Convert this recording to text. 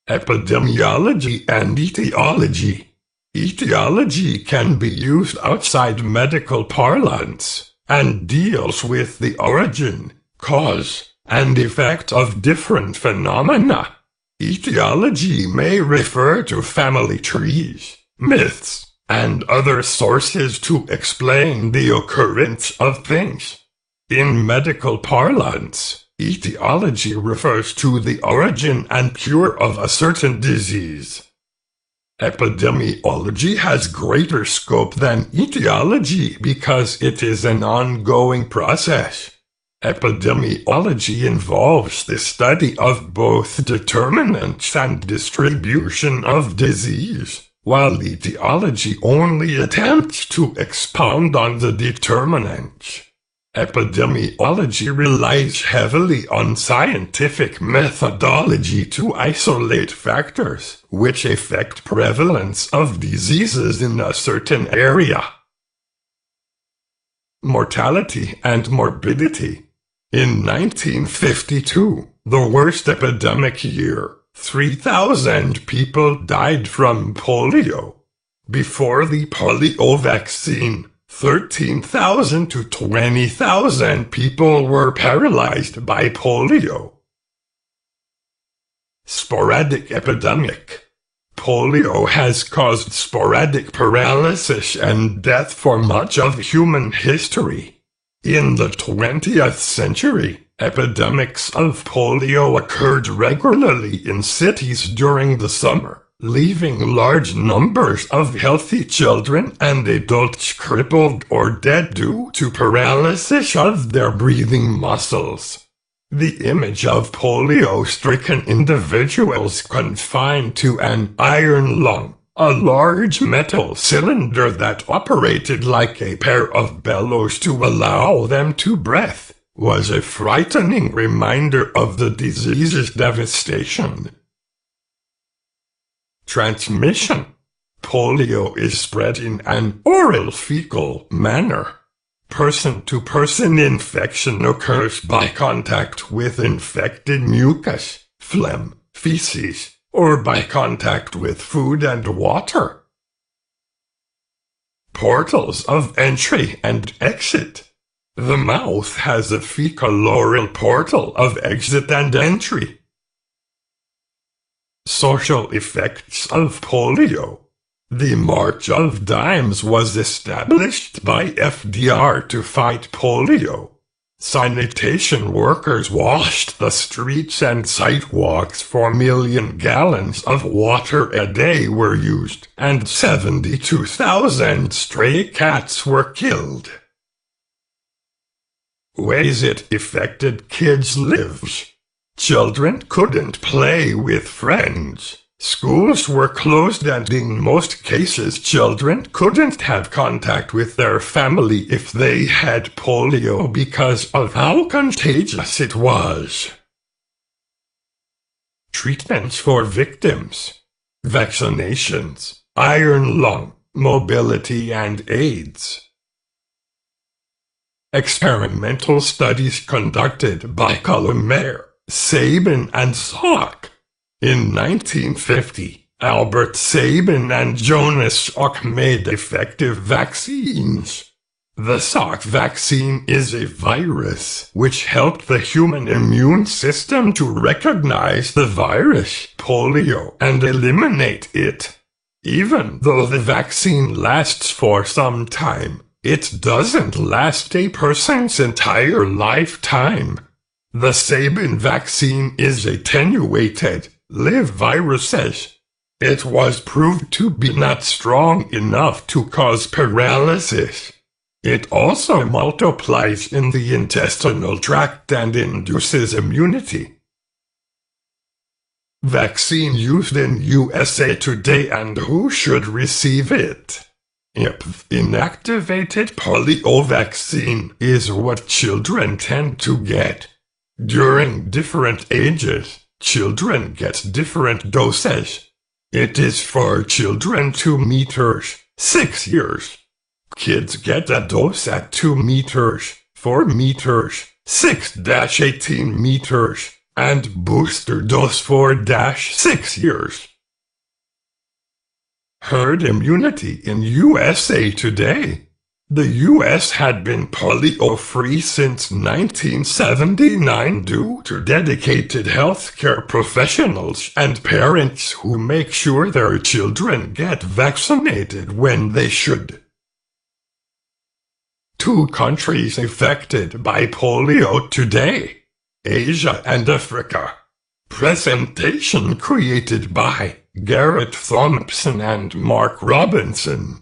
Epidemiology and etiology. Etiology can be used outside medical parlance and deals with the origin, cause, and effect of different phenomena. Etiology may refer to family trees, myths, and other sources to explain the occurrence of things. In medical parlance, etiology refers to the origin and cure of a certain disease. Epidemiology has greater scope than etiology because it is an ongoing process. Epidemiology involves the study of both determinants and distribution of disease, while etiology only attempts to expound on the determinants. Epidemiology relies heavily on scientific methodology to isolate factors which affect prevalence of diseases in a certain area. Mortality and morbidity. In 1952, the worst epidemic year, 3,000 people died from polio. Before the polio vaccine, 13,000 to 20,000 people were paralyzed by polio. Sporadic epidemic. Polio has caused sporadic paralysis and death for much of human history. In the 20th century, epidemics of polio occurred regularly in cities during the summer, leaving large numbers of healthy children and adults crippled or dead due to paralysis of their breathing muscles. The image of polio-stricken individuals confined to an iron lung, a large metal cylinder that operated like a pair of bellows to allow them to breathe, was a frightening reminder of the disease's devastation. Transmission. Polio is spread in an oral-fecal manner. Person-to-person infection occurs by contact with infected mucus, phlegm, feces, or by contact with food and water. Portals of entry and exit. The mouth has a fecal-oral portal of exit and entry. Social effects of polio. The March of Dimes was established by FDR to fight polio. Sanitation workers washed the streets and sidewalks. 4 million gallons of water a day were used, and 72,000 stray cats were killed. Ways it affected kids' lives. Children couldn't play with friends. Schools were closed and in most cases children couldn't have contact with their family if they had polio because of how contagious it was. Treatments for victims. Vaccinations, iron lung, mobility and AIDS. Experimental studies conducted by Colemar, Sabin and Salk. In 1950, Albert Sabin and Jonas Salk made effective vaccines. The Salk vaccine is a virus which helped the human immune system to recognize the virus, polio, and eliminate it. Even though the vaccine lasts for some time, it doesn't last a person's entire lifetime. The Sabin vaccine is attenuated, live viruses. It was proved to be not strong enough to cause paralysis. It also multiplies in the intestinal tract and induces immunity. Vaccine used in USA today and who should receive it. Inactivated polio vaccine is what children tend to get. During different ages, children get different doses. It is for children 2 meters, 6 years. Kids get a dose at 2 meters, 4 meters, 6-18 meters, and booster dose for -6 years. Herd immunity in USA today. The U.S. had been polio-free since 1979 due to dedicated healthcare professionals and parents who make sure their children get vaccinated when they should. 2 countries affected by polio today: Asia and Africa. Presentation created by Garrett Thompson and Mark Robinson.